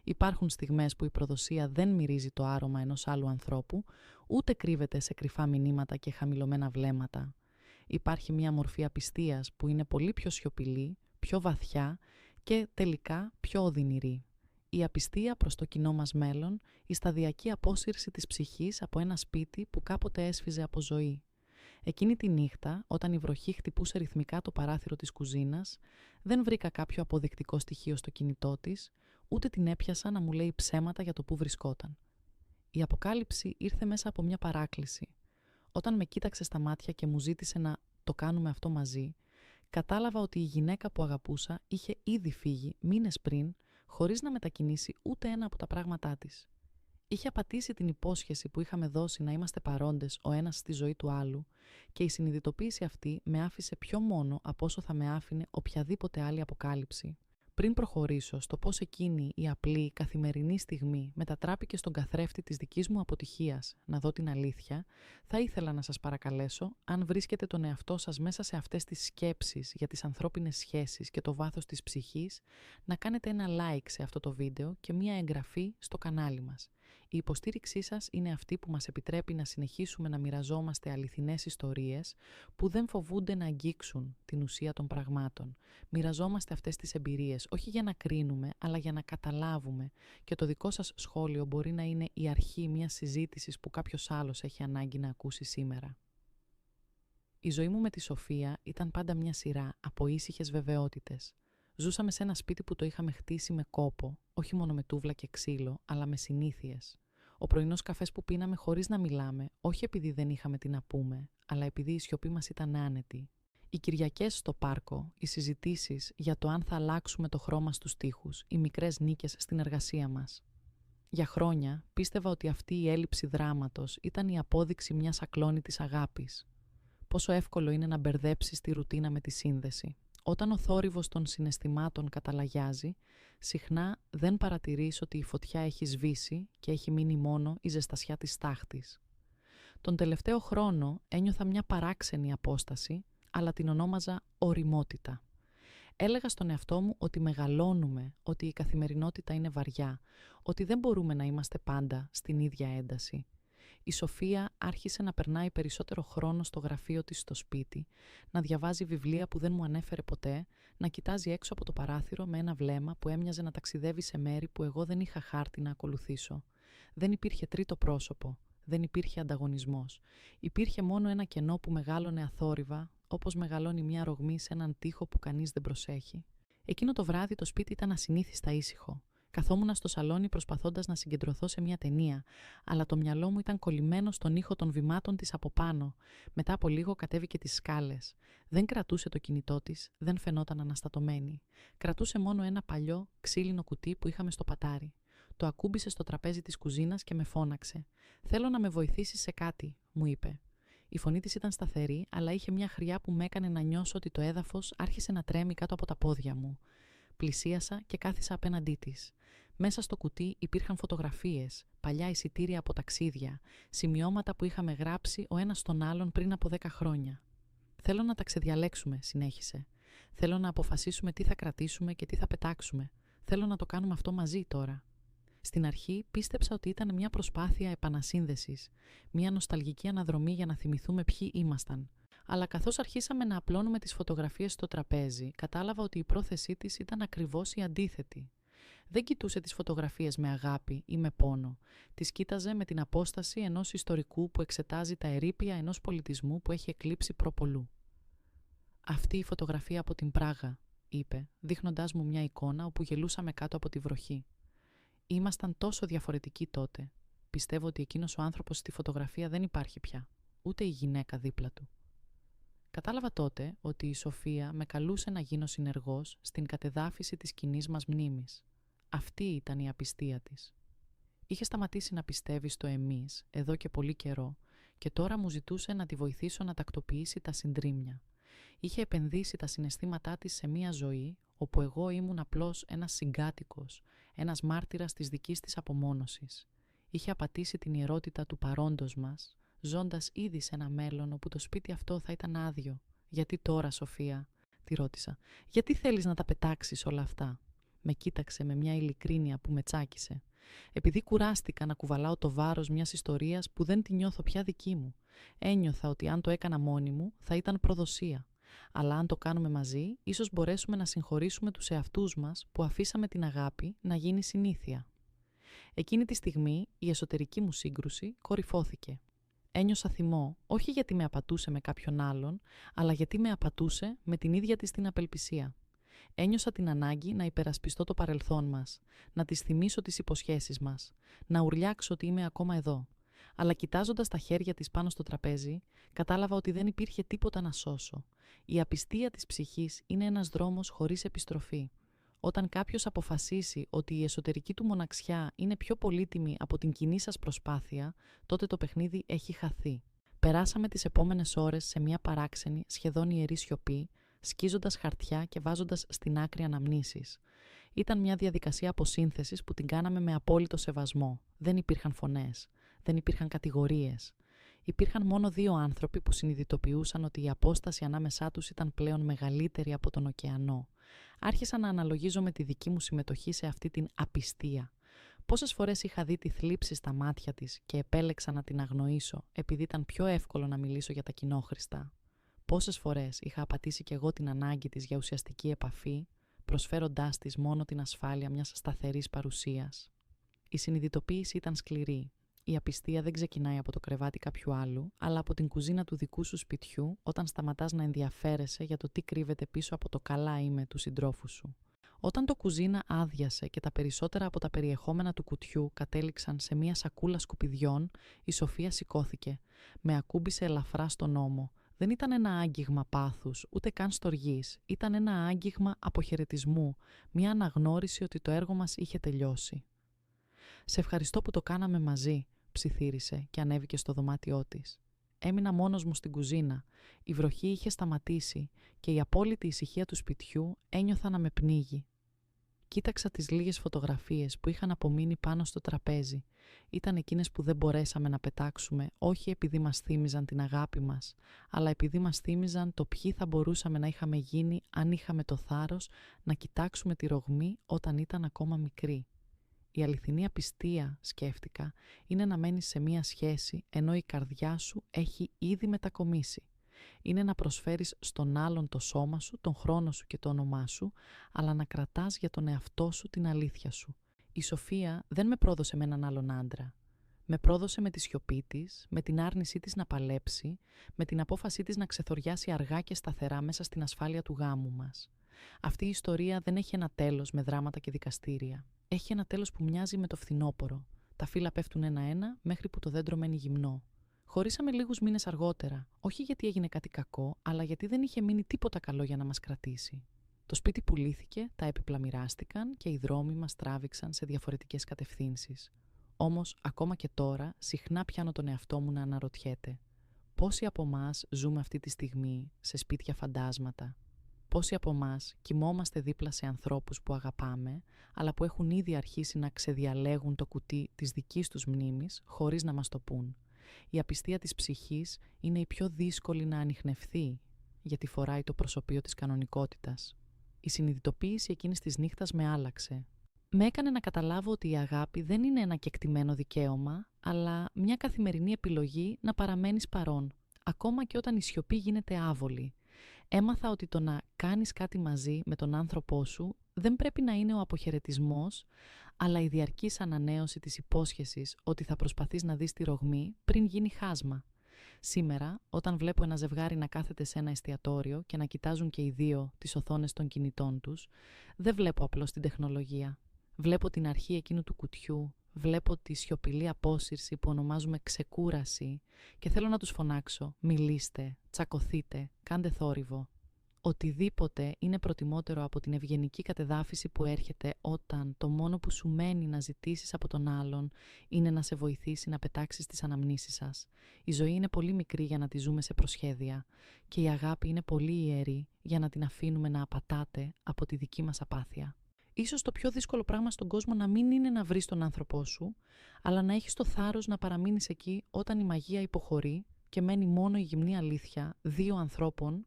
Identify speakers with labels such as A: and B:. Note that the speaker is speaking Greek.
A: Υπάρχουν στιγμές που η προδοσία δεν μυρίζει το άρωμα ενός άλλου ανθρώπου, ούτε κρύβεται σε κρυφά μηνύματα και χαμηλωμένα βλέμματα. Υπάρχει μια μορφή απιστίας που είναι πολύ πιο σιωπηλή, πιο βαθιά και τελικά πιο οδυνηρή. Η απιστία προς το κοινό μας μέλλον, η σταδιακή απόσυρση της ψυχής από ένα σπίτι που κάποτε έσφιζε από ζωή. Εκείνη τη νύχτα, όταν η βροχή χτυπούσε ρυθμικά το παράθυρο της κουζίνας, δεν βρήκα κάποιο αποδεικτικό στοιχείο στο κινητό της, ούτε την έπιασα να μου λέει ψέματα για το που βρισκόταν. Η αποκάλυψη ήρθε μέσα από μια παράκληση. Όταν με κοίταξε στα μάτια και μου ζήτησε να το κάνουμε αυτό μαζί, κατάλαβα ότι η γυναίκα που αγαπούσα είχε ήδη φύγει μήνες πριν, χωρίς να μετακινήσει ούτε ένα από τα πράγματά της. Είχε απατήσει την υπόσχεση που είχαμε δώσει να είμαστε παρόντες ο ένας στη ζωή του άλλου και η συνειδητοποίηση αυτή με άφησε πιο μόνο από όσο θα με άφηνε οποιαδήποτε άλλη αποκάλυψη. Πριν προχωρήσω στο πώς εκείνη η απλή καθημερινή στιγμή μετατράπηκε στον καθρέφτη της δικής μου αποτυχίας να δω την αλήθεια, θα ήθελα να σας παρακαλέσω, αν βρίσκετε τον εαυτό σας μέσα σε αυτές τις σκέψεις για τις ανθρώπινες σχέσεις και το βάθος της ψυχής, να κάνετε ένα like σε αυτό το βίντεο και μία εγγραφή στο κανάλι μας. Η υποστήριξή σας είναι αυτή που μας επιτρέπει να συνεχίσουμε να μοιραζόμαστε αληθινές ιστορίες που δεν φοβούνται να αγγίξουν την ουσία των πραγμάτων. Μοιραζόμαστε αυτές τις εμπειρίες, όχι για να κρίνουμε, αλλά για να καταλάβουμε, και το δικό σας σχόλιο μπορεί να είναι η αρχή μιας συζήτησης που κάποιος άλλος έχει ανάγκη να ακούσει σήμερα. Η ζωή μου με τη Σοφία ήταν πάντα μια σειρά από ήσυχες βεβαιότητες. Ζούσαμε σε ένα σπίτι που το είχαμε χτίσει με κόπο, όχι μόνο με τούβλα και ξύλο, αλλά με συνήθειες. Ο πρωινός καφές που πίναμε χωρίς να μιλάμε, όχι επειδή δεν είχαμε τι να πούμε, αλλά επειδή η σιωπή μας ήταν άνετη. Οι Κυριακές στο πάρκο, οι συζητήσεις για το αν θα αλλάξουμε το χρώμα στους τοίχους, οι μικρές νίκες στην εργασία μας. Για χρόνια πίστευα ότι αυτή η έλλειψη δράματος ήταν η απόδειξη μιας ακλόνητης αγάπης. Πόσο εύκολο είναι να μπερδέψεις τη ρουτίνα με τη σύνδεση. Όταν ο θόρυβος των συναισθημάτων καταλαγιάζει, συχνά δεν παρατηρείς ότι η φωτιά έχει σβήσει και έχει μείνει μόνο η ζεστασιά της στάχτης. Τον τελευταίο χρόνο ένιωθα μια παράξενη απόσταση, αλλά την ονόμαζα ωριμότητα. Έλεγα στον εαυτό μου ότι μεγαλώνουμε, ότι η καθημερινότητα είναι βαριά, ότι δεν μπορούμε να είμαστε πάντα στην ίδια ένταση. Η Σοφία άρχισε να περνάει περισσότερο χρόνο στο γραφείο της στο σπίτι, να διαβάζει βιβλία που δεν μου ανέφερε ποτέ, να κοιτάζει έξω από το παράθυρο με ένα βλέμμα που έμοιαζε να ταξιδεύει σε μέρη που εγώ δεν είχα χάρτη να ακολουθήσω. Δεν υπήρχε τρίτο πρόσωπο, δεν υπήρχε ανταγωνισμός. Υπήρχε μόνο ένα κενό που μεγάλωνε αθόρυβα, όπως μεγαλώνει μια ρογμή σε έναν τοίχο που κανείς δεν προσέχει. Εκείνο το βράδυ το σπίτι ήταν ασυνήθιστα ήσυχο. Καθόμουν στο σαλόνι προσπαθώντας να συγκεντρωθώ σε μια ταινία, αλλά το μυαλό μου ήταν κολλημένο στον ήχο των βημάτων της από πάνω. Μετά από λίγο κατέβηκε τις σκάλες. Δεν κρατούσε το κινητό της, δεν φαινόταν αναστατωμένη. Κρατούσε μόνο ένα παλιό ξύλινο κουτί που είχαμε στο πατάρι. Το ακούμπησε στο τραπέζι της κουζίνας και με φώναξε. «Θέλω να με βοηθήσεις σε κάτι», μου είπε. Η φωνή της ήταν σταθερή, αλλά είχε μια χρειά που με έκανε να νιώσω ότι το έδαφος άρχισε να τρέμει κάτω από τα πόδια μου. Πλησίασα και κάθισα απέναντί της. Μέσα στο κουτί υπήρχαν φωτογραφίες, παλιά εισιτήρια από ταξίδια, σημειώματα που είχαμε γράψει ο ένας στον άλλον πριν από 10 χρόνια. «Θέλω να τα ξεδιαλέξουμε», συνέχισε. «Θέλω να αποφασίσουμε τι θα κρατήσουμε και τι θα πετάξουμε. Θέλω να το κάνουμε αυτό μαζί τώρα». Στην αρχή πίστεψα ότι ήταν μια προσπάθεια επανασύνδεσης, μια νοσταλγική αναδρομή για να θυμηθούμε ποιοι ήμασταν. Αλλά καθώς αρχίσαμε να απλώνουμε τις φωτογραφίες στο τραπέζι, κατάλαβα ότι η πρόθεσή της ήταν ακριβώς η αντίθετη. Δεν κοιτούσε τις φωτογραφίες με αγάπη ή με πόνο. Τις κοίταζε με την απόσταση ενός ιστορικού που εξετάζει τα ερείπια ενός πολιτισμού που έχει εκλείψει προπολού. «Αυτή η φωτογραφία από την Πράγα», είπε, δείχνοντάς μου μια εικόνα όπου γελούσαμε κάτω από τη βροχή. Ήμασταν τόσο διαφορετικοί τότε. Πιστεύω ότι εκείνος ο άνθρωπος στη φωτογραφία δεν υπάρχει πια, ούτε η γυναίκα δίπλα του. Κατάλαβα τότε ότι η Σοφία με καλούσε να γίνω συνεργός στην κατεδάφιση της κοινής μας μνήμης. Αυτή ήταν η απιστία της. Είχε σταματήσει να πιστεύει στο εμείς εδώ και πολύ καιρό και τώρα μου ζητούσε να τη βοηθήσω να τακτοποιήσει τα συντρίμμια. Είχε επενδύσει τα συναισθήματά της σε μια ζωή όπου εγώ ήμουν απλώς ένας συγκάτοικος, ένας μάρτυρας της δικής της απομόνωσης. Είχε απατήσει την ιερότητα του παρόντος μας, ζώντας ήδη σε ένα μέλλον όπου το σπίτι αυτό θα ήταν άδειο. «Γιατί τώρα, Σοφία?» τη ρώτησα. «Γιατί θέλεις να τα πετάξεις όλα αυτά?» Με κοίταξε με μια ειλικρίνεια που με τσάκισε. Επειδή κουράστηκα να κουβαλάω το βάρος μιας ιστορίας που δεν τη νιώθω πια δική μου. Ένιωθα ότι αν το έκανα μόνη μου θα ήταν προδοσία. Αλλά αν το κάνουμε μαζί, ίσως μπορέσουμε να συγχωρήσουμε τους εαυτούς μας που αφήσαμε την αγάπη να γίνει συνήθεια. Εκείνη τη στιγμή η εσωτερική μου σύγκρουση κορυφώθηκε. Ένιωσα θυμό, όχι γιατί με απατούσε με κάποιον άλλον, αλλά γιατί με απατούσε με την ίδια της την απελπισία. Ένιωσα την ανάγκη να υπερασπιστώ το παρελθόν μας, να της θυμίσω τις υποσχέσεις μας, να ουρλιάξω ότι είμαι ακόμα εδώ. Αλλά κοιτάζοντας τα χέρια της πάνω στο τραπέζι, κατάλαβα ότι δεν υπήρχε τίποτα να σώσω. Η απιστία της ψυχής είναι ένας δρόμος χωρίς επιστροφή. Όταν κάποιος αποφασίσει ότι η εσωτερική του μοναξιά είναι πιο πολύτιμη από την κοινή σας προσπάθεια, τότε το παιχνίδι έχει χαθεί. Περάσαμε τις επόμενες ώρες σε μια παράξενη, σχεδόν ιερή σιωπή, σκίζοντας χαρτιά και βάζοντας στην άκρη αναμνήσεις. Ήταν μια διαδικασία αποσύνθεσης που την κάναμε με απόλυτο σεβασμό. Δεν υπήρχαν φωνές, δεν υπήρχαν κατηγορίες. Υπήρχαν μόνο δύο άνθρωποι που συνειδητοποιούσαν ότι η απόσταση ανάμεσά τους ήταν πλέον μεγαλύτερη από τον ωκεανό. Άρχισα να αναλογίζω με τη δική μου συμμετοχή σε αυτή την απιστία. Πόσες φορές είχα δει τη θλίψη στα μάτια της και επέλεξα να την αγνοήσω επειδή ήταν πιο εύκολο να μιλήσω για τα κοινόχρηστα. Πόσες φορές είχα απατήσει κι εγώ την ανάγκη της για ουσιαστική επαφή, προσφέροντάς της μόνο την ασφάλεια μιας σταθερής παρουσίας. Η συνειδητοποίηση ήταν σκληρή. Η απιστία δεν ξεκινάει από το κρεβάτι κάποιου άλλου, αλλά από την κουζίνα του δικού σου σπιτιού, όταν σταματάς να ενδιαφέρεσαι για το τι κρύβεται πίσω από το καλά είμαι του συντρόφου σου. Όταν το κουζίνα άδειασε και τα περισσότερα από τα περιεχόμενα του κουτιού κατέληξαν σε μια σακούλα σκουπιδιών, η Σοφία σηκώθηκε. Με ακούμπησε ελαφρά στον ώμο. Δεν ήταν ένα άγγιγμα πάθους, ούτε καν στοργής. Ήταν ένα άγγιγμα αποχαιρετισμού, μια αναγνώριση ότι το έργο μας είχε τελειώσει. «Σε ευχαριστώ που το κάναμε μαζί», ψιθύρισε και ανέβηκε στο δωμάτιό της. Έμεινα μόνος μου στην κουζίνα. Η βροχή είχε σταματήσει και η απόλυτη ησυχία του σπιτιού ένιωθα να με πνίγει. Κοίταξα τις λίγες φωτογραφίες που είχαν απομείνει πάνω στο τραπέζι. Ήταν εκείνες που δεν μπορέσαμε να πετάξουμε, όχι επειδή μας θύμιζαν την αγάπη μας, αλλά επειδή μας θύμιζαν το ποιοι θα μπορούσαμε να είχαμε γίνει αν είχαμε το θάρρος να κοιτάξουμε τη ρογμή όταν ήταν ακόμα μικρή. Η αληθινή απιστία, σκέφτηκα, είναι να μένεις σε μία σχέση ενώ η καρδιά σου έχει ήδη μετακομίσει. Είναι να προσφέρεις στον άλλον το σώμα σου, τον χρόνο σου και το όνομά σου, αλλά να κρατάς για τον εαυτό σου την αλήθεια σου. Η Σοφία δεν με πρόδωσε με έναν άλλον άντρα. Με πρόδωσε με τη σιωπή της, με την άρνησή της να παλέψει, με την απόφασή της να ξεθοριάσει αργά και σταθερά μέσα στην ασφάλεια του γάμου μας. Αυτή η ιστορία δεν έχει ένα τέλος με δράματα και δικαστήρια. Έχει ένα τέλος που μοιάζει με το φθινόπωρο. Τα φύλλα πέφτουν ένα-ένα μέχρι που το δέντρο μένει γυμνό. Χωρίσαμε λίγους μήνες αργότερα, όχι γιατί έγινε κάτι κακό, αλλά γιατί δεν είχε μείνει τίποτα καλό για να μας κρατήσει. Το σπίτι πουλήθηκε, τα έπιπλα μοιράστηκαν και οι δρόμοι μας τράβηξαν σε διαφορετικές κατευθύνσεις. Όμως, ακόμα και τώρα, συχνά πιάνω τον εαυτό μου να αναρωτιέται. Πόσοι από εμάς ζούμε αυτή τη στιγμή σε σπίτια φαντάσματα? Πόσοι από εμάς κοιμόμαστε δίπλα σε ανθρώπους που αγαπάμε, αλλά που έχουν ήδη αρχίσει να ξεδιαλέγουν το κουτί της δικής τους μνήμης, χωρίς να μας το πούν? Η απιστία της ψυχής είναι η πιο δύσκολη να ανιχνευθεί, γιατί φοράει το προσωπείο της κανονικότητας. Η συνειδητοποίηση εκείνης της νύχτας με άλλαξε. Με έκανε να καταλάβω ότι η αγάπη δεν είναι ένα κεκτημένο δικαίωμα, αλλά μια καθημερινή επιλογή να παραμένεις παρόν, ακόμα και όταν η σιωπή γίνεται άβολη. Έμαθα ότι το να κάνεις κάτι μαζί με τον άνθρωπό σου δεν πρέπει να είναι ο αποχαιρετισμός, αλλά η διαρκής ανανέωση της υπόσχεσης ότι θα προσπαθείς να δεις τη ρογμή πριν γίνει χάσμα. Σήμερα, όταν βλέπω ένα ζευγάρι να κάθεται σε ένα εστιατόριο και να κοιτάζουν και οι δύο τις οθόνες των κινητών τους, δεν βλέπω απλώς την τεχνολογία. Βλέπω την αρχή εκείνου του κουτιού, βλέπω τη σιωπηλή απόσυρση που ονομάζουμε ξεκούραση και θέλω να τους φωνάξω: μιλήστε, τσακωθείτε, κάντε θόρυβο. Οτιδήποτε είναι προτιμότερο από την ευγενική κατεδάφιση που έρχεται όταν το μόνο που σου μένει να ζητήσεις από τον άλλον είναι να σε βοηθήσει να πετάξεις τις αναμνήσεις σας. Η ζωή είναι πολύ μικρή για να τη ζούμε σε προσχέδια και η αγάπη είναι πολύ ιερή για να την αφήνουμε να απατάται από τη δική μας απάθεια. Ίσως το πιο δύσκολο πράγμα στον κόσμο να μην είναι να βρεις τον άνθρωπό σου, αλλά να έχεις το θάρρος να παραμείνεις εκεί όταν η μαγεία υποχωρεί και μένει μόνο η γυμνή αλήθεια δύο ανθρώπων